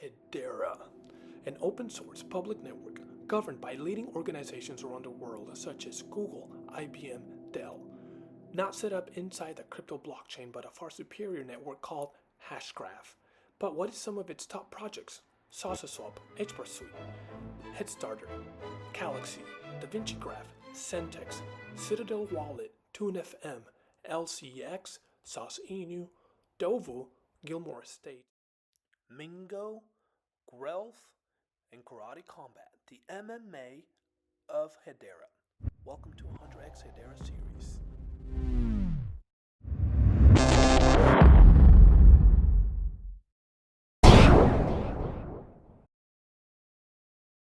Hedera, an open source public network governed by leading organizations around the world such as Google, IBM, Dell. Not set up inside the crypto blockchain, but a far superior network called HashGraph. But what is some of its top projects? SaucerSwap, HBAR Headstarter, Galaxy, DaVinci Graph, Centex, Citadel Wallet, TuneFM, LCX, Sauce Inu, Dovu, Gilmore Estate, Mingo, Grelf, and Karate Combat, the MMA of Hedera. Welcome to 100x Hedera series.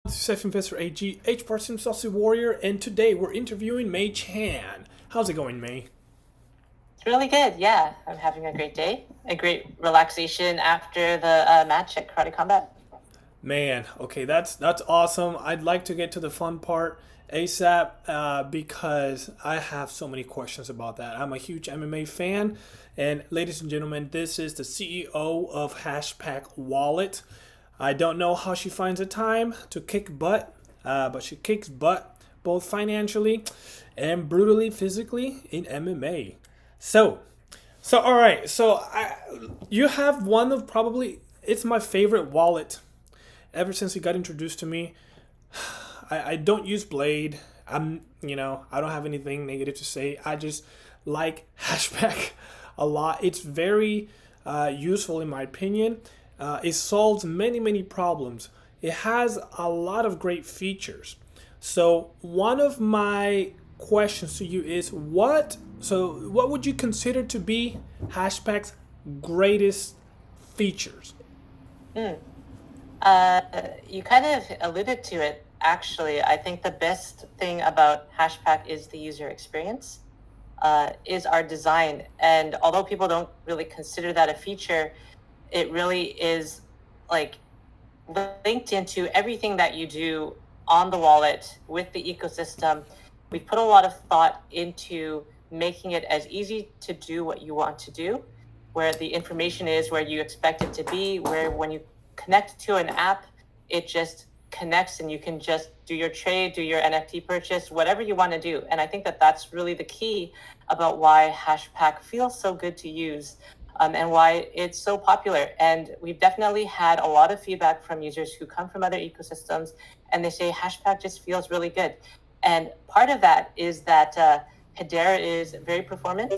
Safe Investor AG, HBAR Saucy Warrior, and today we're interviewing Mei Chan. How's it going, Mei? It's really good, yeah. I'm having a great day, a great relaxation after the match at Karate Combat. Man, okay, that's awesome. I'd like to get to the fun part ASAP because I have so many questions about that. I'm a huge MMA fan, and ladies and gentlemen, this is the CEO of HASHPACK Wallet. I don't know how she finds the time to kick butt, but she kicks butt both financially and brutally physically in MMA. So all right. You have one of probably it's my favorite wallet ever since it got introduced to me. I don't use Blade. I don't have anything negative to say. I just like HASHPACK a lot. It's very useful in my opinion. It solves many problems. It has a lot of great features. So one of my questions to you is what would you consider to be HASHPACK's greatest features? You kind of alluded to it, actually. I think the best thing about HASHPACK is the user experience, is our design. And although people don't really consider that a feature, it really is like linked into everything that you do on the wallet with the ecosystem. We put a lot of thought into making it as easy to do what you want to do, where the information is where you expect it to be, where when you connect to an app, it just connects and you can just do your trade, do your NFT purchase, whatever you want to do. And I think that that's really the key about why HASHPACK feels so good to use. And why it's so popular. And we've definitely had a lot of feedback from users who come from other ecosystems, and they say HASHPACK just feels really good. And part of that is that Hedera is very performant.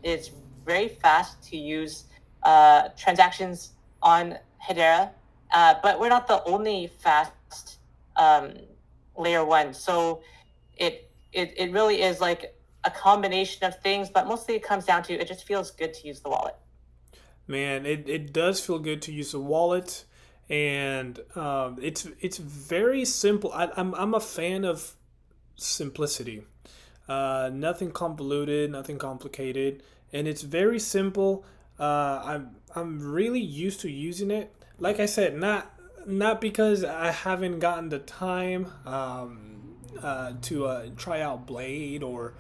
It's very fast to use transactions on Hedera, but we're not the only fast layer one. So it really is like a combination of things, but mostly it comes down to it just feels good to use the wallet. Man, it does feel good to use a wallet, and it's very simple. I'm a fan of simplicity. Nothing convoluted, nothing complicated, and it's very simple. I'm really used to using it. Like I said, not because I haven't gotten the time to try out Blade or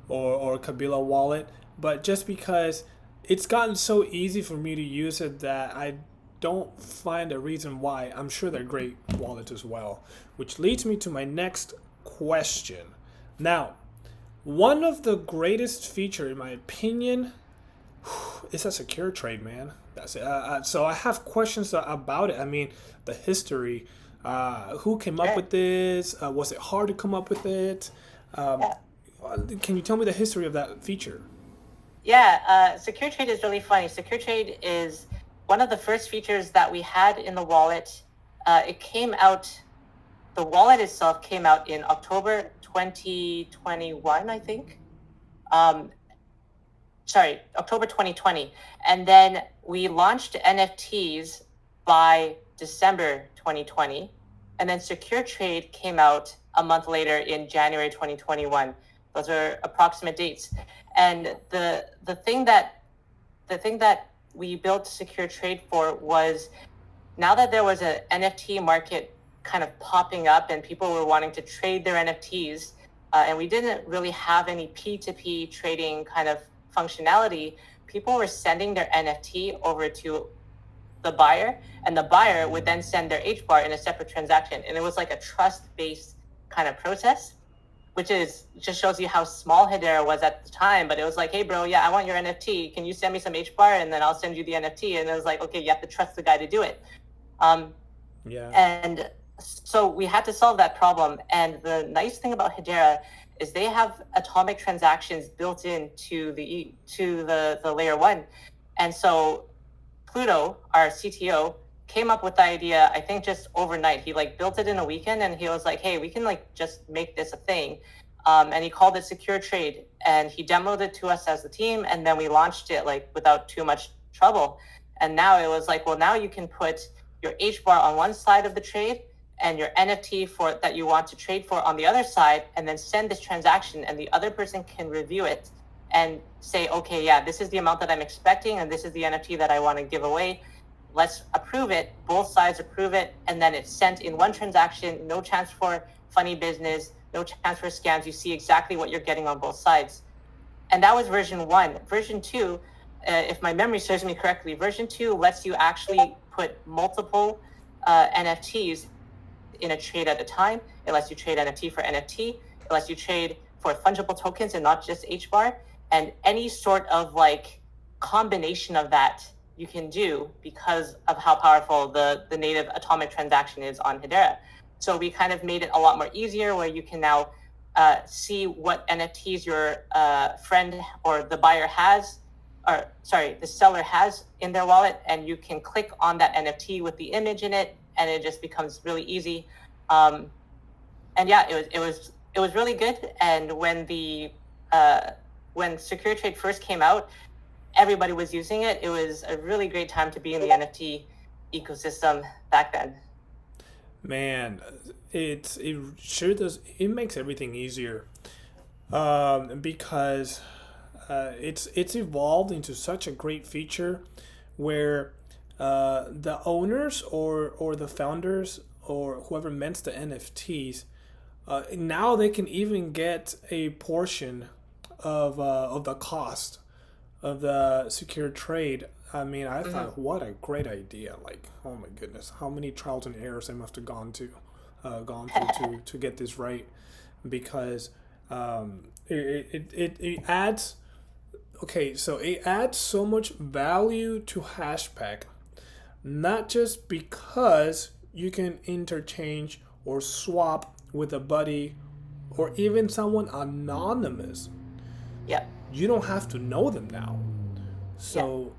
Kabila wallet, but just because it's gotten so easy for me to use it that I don't find a reason why. I'm sure they're great wallets as well, which leads me to my next question. Now, one of the greatest feature, in my opinion, is a secure trade, man. That's it. So I have questions about it. I mean, the history. Who came up with this? Was it hard to come up with it? Can you tell me the history of that feature? Yeah, Secure Trade is really funny. Secure Trade is one of the first features that we had in the wallet. It came out, the wallet itself came out in October 2021, I think. October 2020. And then we launched NFTs by December 2020. And then Secure Trade came out a month later in January 2021. Those are approximate dates. And the thing that we built Secure Trade for was, now that there was an NFT market kind of popping up and people were wanting to trade their NFTs, and we didn't really have any P2P trading kind of functionality, people were sending their NFT over to the buyer, and the buyer would then send their HBAR in a separate transaction. And it was like a trust-based kind of process, which is just shows you how small Hedera was at the time. But it was like, hey, bro, yeah, I want your NFT. Can you send me some HBAR, and then I'll send you the NFT? And it was like, okay, you have to trust the guy to do it. Yeah. And so we had to solve that problem. And the nice thing about Hedera is they have atomic transactions built into the layer one. And so Pluto, our CTO, came up with the idea, I think just overnight. He like built it in a weekend, and he was like, hey, we can like just make this a thing. And he called it Secure Trade, and he demoed it to us as a team, and then we launched it like without too much trouble. And now it was like, well, now you can put your HBAR on one side of the trade and your NFT for that you want to trade for on the other side, and then send this transaction, and the other person can review it and say, okay, yeah, this is the amount that I'm expecting, and this is the NFT that I want to give away. Let's approve it. Both sides approve it, and then it's sent in one transaction. No chance for funny business, no chance for scams. You see exactly what you're getting on both sides. And that was version one. Version two, if my memory serves me correctly, version two lets you actually put multiple NFTs in a trade at a time. It lets you trade NFT for NFT. It lets you trade for fungible tokens and not just HBAR. And any sort of like combination of that you can do because of how powerful the native atomic transaction is on Hedera. So we kind of made it a lot more easier, where you can now see what NFTs your friend or the buyer has, or sorry, the seller has in their wallet, and you can click on that NFT with the image in it, and it just becomes really easy. And yeah, it was really good. And when Secure Trade first came out, everybody was using it. It was a really great time to be in the NFT ecosystem back then. Man, it sure does. It makes everything easier, because it's evolved into such a great feature where the owners or the founders or whoever mints the NFTs, now they can even get a portion of the cost of the secure trade. I mean, I thought, what a great idea! Like, oh my goodness, how many trials and errors I must have gone through to get this right, because it adds. Okay, so it adds so much value to Hashpack, not just because you can interchange or swap with a buddy or even someone anonymous. Yeah. You don't have to know them now. Yeah. So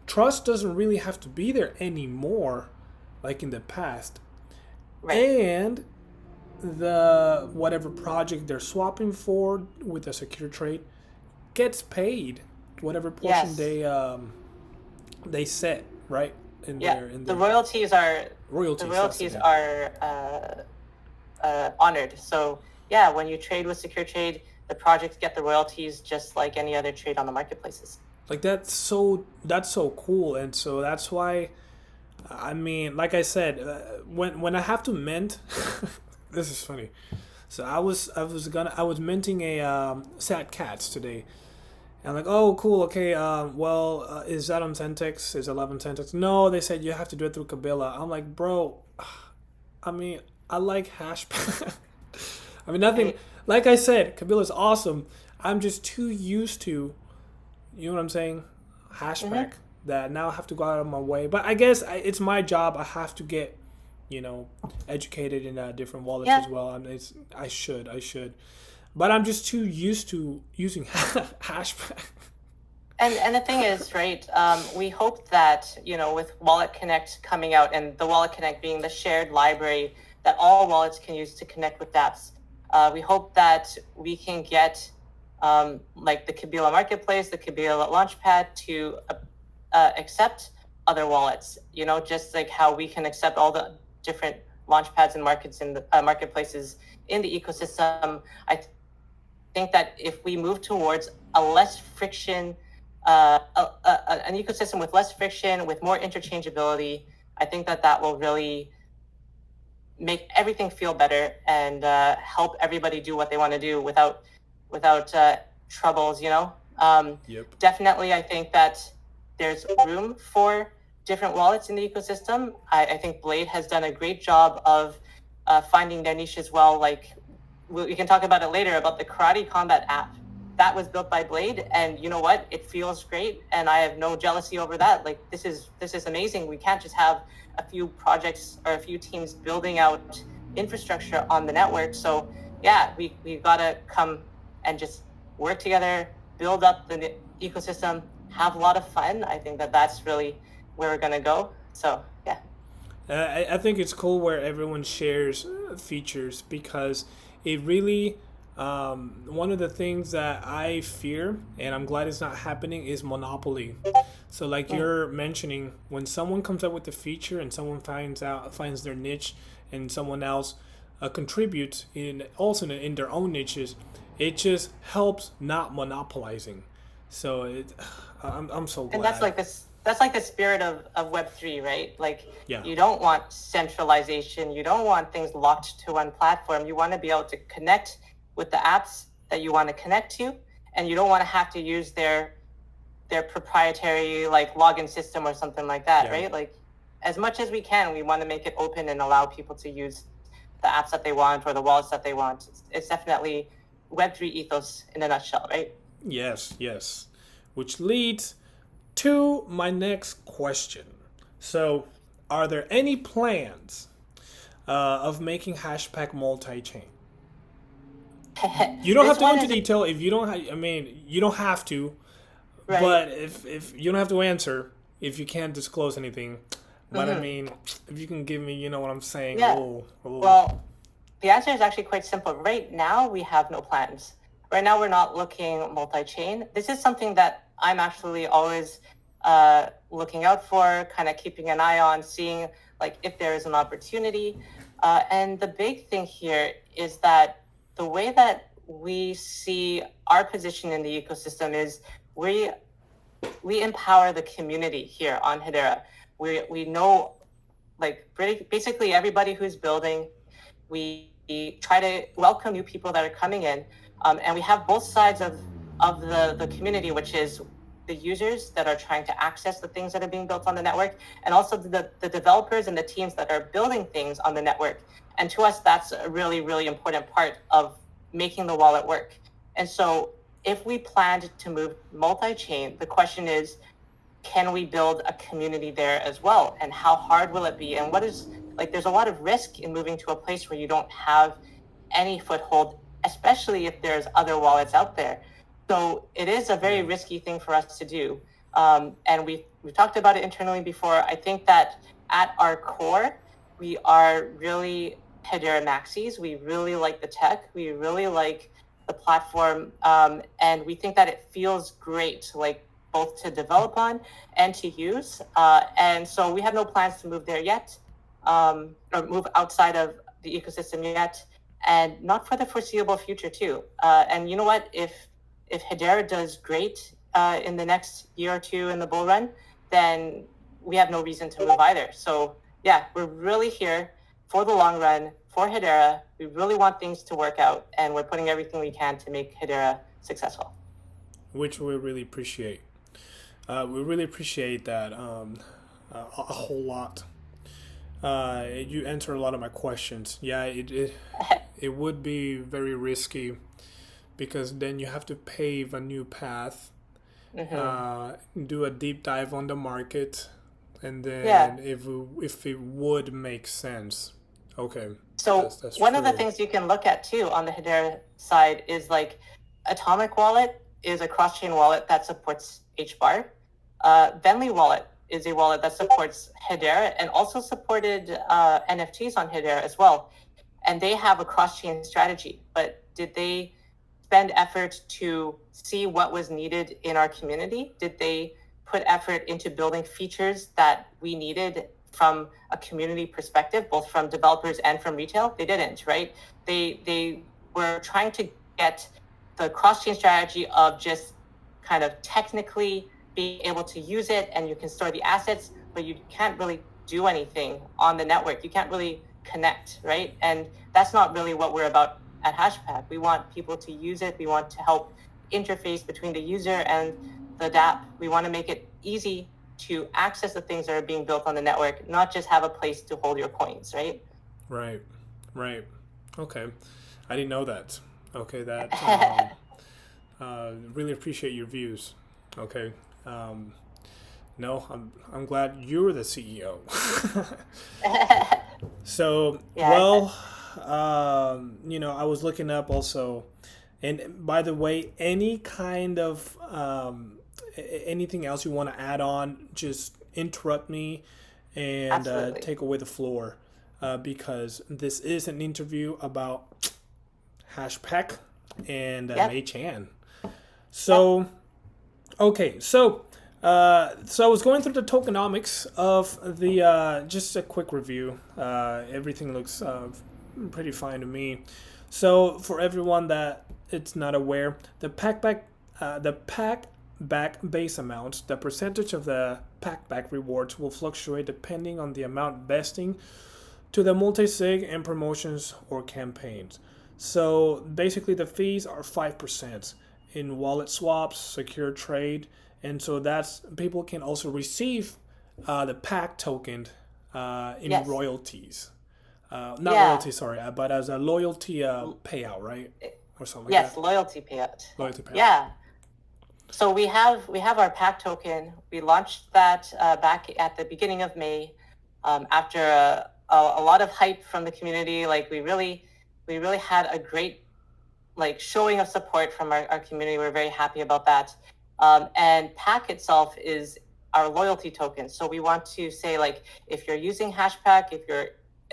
trust doesn't really have to be there anymore like in the past. Right. And the whatever project they're swapping for with a secure trade gets paid whatever portion Yes. they set, right? In Yeah. their The royalties are royalties. the That's royalties it. are honored. So yeah, when you trade with Secure Trade, the projects get the royalties just like any other trade on the marketplaces. Like that's so cool, and so that's why. I mean, like I said, when I have to mint, this is funny. So I was minting a Sat Cats today, and I'm like, oh cool, okay, well, is that on Centex? Is 11 Centex? No, they said you have to do it through Kabila. I'm like, bro, I mean, I like Hashpack. I mean, nothing. Right. Like I said, Kabila is awesome. I'm just too used to, you know what I'm saying, Hashpack, that now I have to go out of my way. But I guess it's my job. I have to get, educated in different wallets Yeah. as well. And I should. But I'm just too used to using Hashpack. And the thing is, right, we hope that, with Wallet Connect coming out, and the Wallet Connect being the shared library that all wallets can use to connect with dApps, we hope that we can get like the Kabila Marketplace, the Kabila Launchpad to accept other wallets, just like how we can accept all the different launchpads and markets in the marketplaces in the ecosystem. I think that if we move towards a less friction, an ecosystem with less friction, with more interchangeability, I think that will really make everything feel better and help everybody do what they want to do without troubles. Yep. Definitely, I think that there's room for different wallets in the ecosystem. I think Blade has done a great job of finding their niche as well. Like we can talk about it later about the Karate Combat app that was built by Blade, and you know what? It feels great, and I have no jealousy over that. Like this is amazing. We can't just have a few projects or a few teams building out infrastructure on the network. So yeah, we've got to come and just work together, build up the ecosystem, have a lot of fun. I think that that's really where we're gonna go. So yeah. I think it's cool where everyone shares features because it really one of the things that I fear and I'm glad it's not happening is monopoly. So like Mm. you're mentioning, when someone comes up with a feature and someone finds their niche and someone else contributes in also in their own niches, it just helps not monopolizing. So I'm so And that's glad. like this. That's like the spirit of Web3, right? Like Yeah. you don't want centralization. You don't want things locked to one platform. You want to be able to connect with the apps that you want to connect to, and you don't want to have to use their proprietary like login system or something like that, Yeah. right? Like as much as we can, we want to make it open and allow people to use the apps that they want or the wallets that they want. It's definitely Web3 ethos in a nutshell, right? Yes, yes. Which leads to my next question. So, are there any plans of making Hashpack multi-chain? You don't have This to go one into is detail if you don't. I mean, you don't have to. right. But if you don't have to answer, if you can't disclose anything, but I Mm-hmm. mean, if you can give me, you know what I'm saying. Yeah. Oh, oh, Well, the answer is actually quite simple. Right now, we have no plans. Right now, we're not looking multi-chain. This is something that I'm actually always looking out for, kind of keeping an eye on, seeing like if there is an opportunity. And the big thing here is that the way that we see our position in the ecosystem is we we empower the community here on Hedera. We know like basically everybody who's building. We try to welcome new people that are coming in, and we have both sides of the community, which is the users that are trying to access the things that are being built on the network, and also the developers and the teams that are building things on the network. And to us, that's a really, really important part of making the wallet work. And so if we planned to move multi-chain, the question is, can we build a community there as well? And how hard will it be? And what is like, there's a lot of risk in moving to a place where you don't have any foothold, especially if there's other wallets out there. So it is a very yeah. risky thing for us to do. And we've talked about it internally before. I think that at our core, we are really Hedera maxis. We really like the tech. We really like the platform. And we think that it feels great, like both to develop on and to use. And so we have no plans to move there yet, or move outside of the ecosystem yet, and not for the foreseeable future too. And you know what? If Hedera does great in the next year or two in the bull run, then we have no reason to move either. So yeah, we're really here for the long run for Hedera. We really want things to work out, and we're putting everything we can to make Hedera successful. Which we really appreciate. We really appreciate that a whole lot. You answer a lot of my questions. Yeah, it would be very risky because then you have to pave a new path, Mm-hmm. do a deep dive on the market, and Yeah. then if it would make sense. Okay, So that's one of the true. things you can look at too on the Hedera side is like Atomic Wallet is a cross-chain wallet that supports HBAR. Venly Wallet is a wallet that supports Hedera and also supported NFTs on Hedera as well. And they have a cross-chain strategy. But did they spend effort to see what was needed in our community? Did they put effort into building features that we needed from a community perspective, both from developers and from retail? They didn't, right? They were trying to get the cross-chain strategy of just kind of technically being able to use it, and you can store the assets, but you can't really do anything on the network. You can't really connect, right? And that's not really what we're about at HashPack. We want people to use it. We want to help interface between the user and the DApp. We want to make it easy to access the things that are being built on the network, not just have a place to hold your coins, right? Right. Right. Okay. I didn't know that. Okay, that really appreciate your views. Okay. Um, no, I'm glad you're the CEO. So, Yeah. well, I was looking up also, and by the way, any kind of anything else you want to add on, just interrupt me and Absolutely. take away the floor, because this is an interview about HASHPACK and Mei Yep. Chan. Yep. So, okay, so I was going through the tokenomics of the just a quick review. Everything looks pretty fine to me. So for everyone that it's not aware, the pack back base amount, the percentage of the pack back rewards will fluctuate depending on the amount vesting to the multi-sig and promotions or campaigns. So basically, the fees are 5% in wallet swaps, secure trade, and so that's people can also receive the pack token in Yes. royalties. Not Yeah. royalty, sorry, but as a loyalty payout, right, or something like Yes, that. loyalty payout. Loyalty payout. Yeah. So we have our pack token. We launched that back at the beginning of May, after a lot of hype from the community. Like we really had a great like showing of support from our community. We're very happy about that. And pack itself is our loyalty token. So we want to say, like, if you're using HashPack, if you're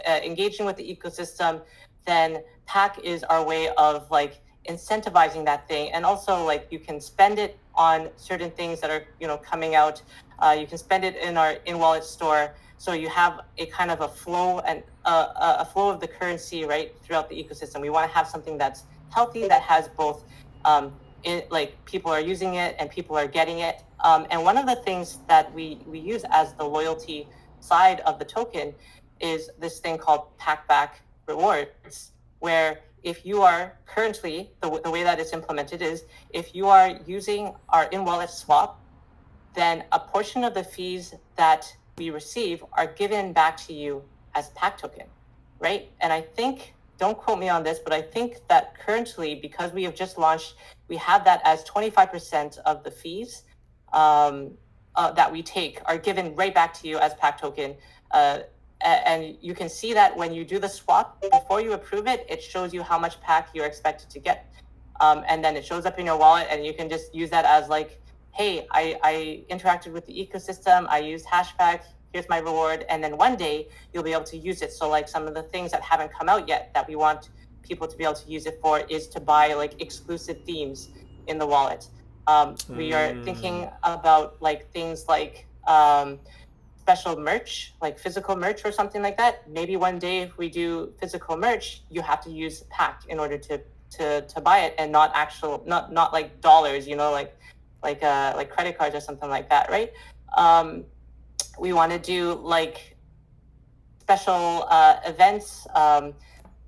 engaging with the ecosystem, then pack is our way of like incentivizing that thing. And also, like, you can spend it on certain things that are coming out. You can spend it in our in-wallet store. So you have a kind of a flow and a flow of the currency right throughout the ecosystem. We want to have something that's healthy, that has both like people are using it and people are getting it. And one of the things that we use as the loyalty side of the token is this thing called Packback Rewards, where if you are currently, the way that it's implemented is, if you are using our in-wallet swap, then a portion of the fees that we receive are given back to you as pack token, right? And I think, don't quote me on this, but I think that currently, because we have just launched, we have that as 25% of the fees that we take are given right back to you as pack token. And you can see that when you do the swap, before you approve it, it shows you how much pack you're expected to get. And then it shows up in your wallet, and you can just use that as like, hey, I interacted with the ecosystem, I used HashPack, here's my reward. And then one day you'll be able to use it. So like some of the things that haven't come out yet that we want people to be able to use it for is to buy like exclusive themes in the wallet. We are thinking about like things like special merch, like physical merch or something like that. Maybe one day if we do physical merch, you have to use pack in order to buy it, and not like dollars, like credit cards or something like that, right? We want to do like special events.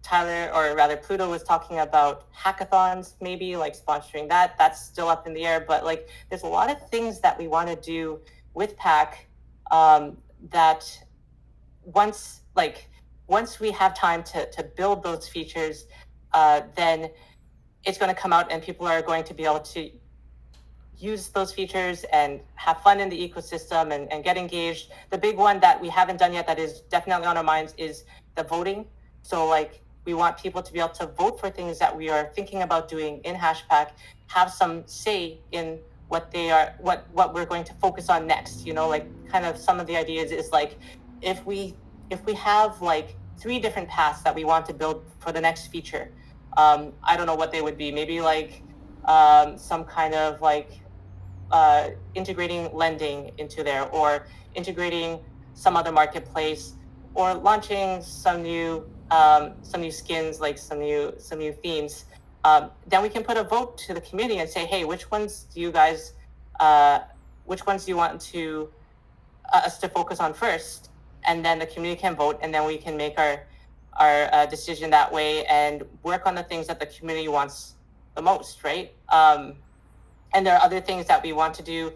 Tyler, or rather Pluto, was talking about hackathons, maybe like sponsoring that. That's still up in the air, but like there's a lot of things that we want to do with Pack that once we have time to build those features, then it's going to come out and people are going to be able to use those features and have fun in the ecosystem and get engaged. The big one that we haven't done yet that is definitely on our minds is the voting. So like we want people to be able to vote for things that we are thinking about doing in HashPack, have some say in what we're going to focus on next. Like kind of some of the ideas is like if we have like 3 different paths that we want to build for the next feature. I don't know what they would be. Maybe like some kind of like integrating lending into there, or integrating some other marketplace, or launching some new skins, like some new themes. Then we can put a vote to the community and say, hey, which ones do you want to us to focus on first? And then the community can vote, and then we can make our decision that way and work on the things that the community wants the most, right? And there are other things that we want to do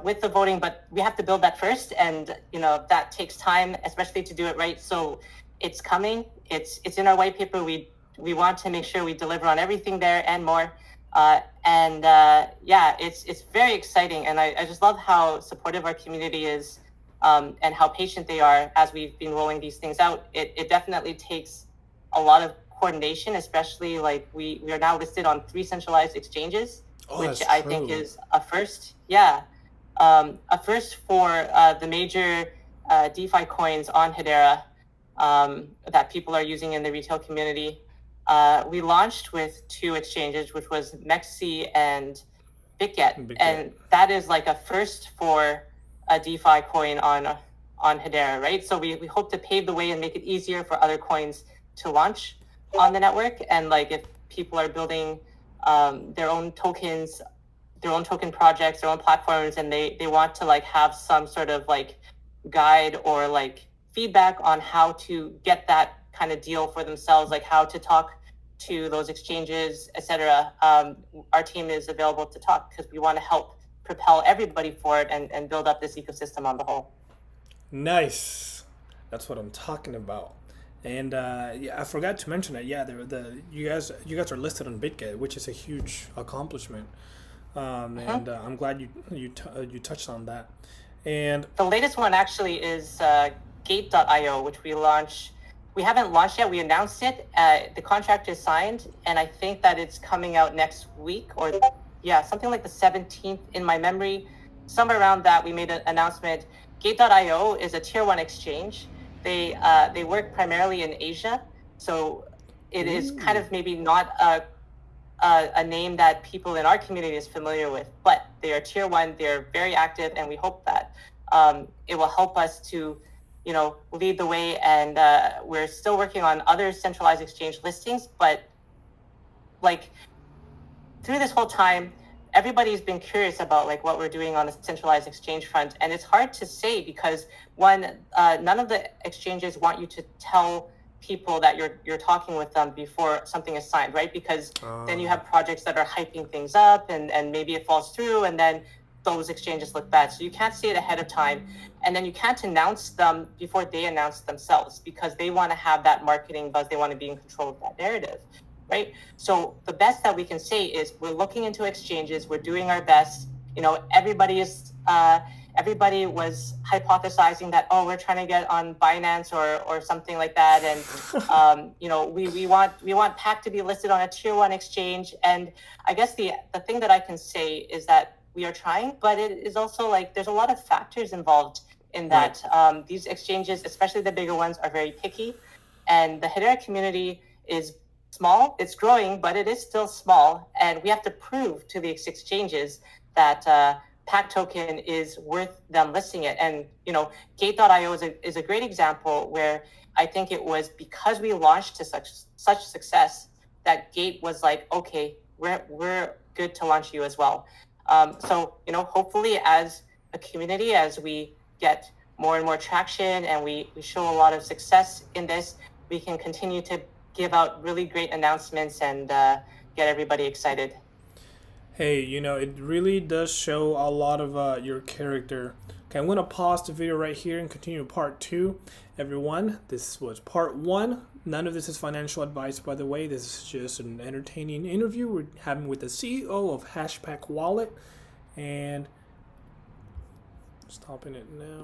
with the voting, but we have to build that first, and that takes time, especially to do it right. So it's coming. It's in our white paper. We want to make sure we deliver on everything there and more. Yeah, it's very exciting, and I just love how supportive our community is, and how patient they are as we've been rolling these things out. It definitely takes a lot of coordination, especially like we are now listed on 3 centralized exchanges, Oh, which that's I think true. is a first. Yeah, a first for the major DeFi coins on Hedera, that people are using in the retail community. We launched with 2 exchanges, which was Mexi and BitGet, Big get. and that is like a first for a DeFi coin on Hedera, right? So we hope to pave the way and make it easier for other coins to launch on the network. And like if people are building their own tokens, their own token projects, their own platforms, and they want to like have some sort of like guide or like feedback on how to get that kind of deal for themselves, like how to talk to those exchanges, etc. Our team is available to talk because we want to help propel everybody forward and build up this ecosystem on the whole. Nice. That's what I'm talking about. And yeah, I forgot to mention that. Yeah, you guys are listed on BitGet, which is a huge accomplishment. Mhm. And I'm glad you touched on that. And The latest one actually is Gate.io, which we launched. We haven't launched yet. We announced it. The contract is signed, and I think that it's coming out next week, or yeah, something like the 17th in my memory. Somewhere around that, we made an announcement. Gate.io is a tier 1 exchange. They work primarily in Asia, so it is kind ooh, of maybe not a name that people in our community is familiar with, but they are tier 1. They're very active, and we hope that it will help us to, lead the way. And we're still working on other centralized exchange listings, but like through this whole time, everybody's been curious about like what we're doing on the centralized exchange front, and it's hard to say because one, none of the exchanges want you to tell people that you're talking with them before something is signed, right? Because then you um, have projects that are hyping things up, and maybe it falls through, and then those exchanges look bad. So you can't say it ahead of time, and then you can't announce them before they announce themselves because they want to have that marketing buzz. They want to be in control of that narrative, right? So the best that we can say is we're looking into exchanges. We're doing our best. Everybody was hypothesizing that, oh, we're trying to get on Binance or something like that, and we want Pack to be listed on a tier 1 exchange. And I guess the thing that I can say is that we are trying, but it is also like there's a lot of factors involved in right. that. These exchanges, especially the bigger ones, are very picky, and the Hedera community is small. It's growing, but it is still small, and we have to prove to the exchanges that Pack token is worth them listing it. And Gate.io is a great example where I think it was because we launched to such success that Gate was like, okay, we're good to launch you as well. So hopefully, as a community, as we get more and more traction and we show a lot of success in this, we can continue to give out really great announcements and get everybody excited. Hey, it really does show a lot of your character. Okay, I'm going to pause the video right here and continue part 2. Everyone, this was part 1. None of this is financial advice, by the way. This is just an entertaining interview we're having with the CEO of HASHPACK Wallet. And stopping it now.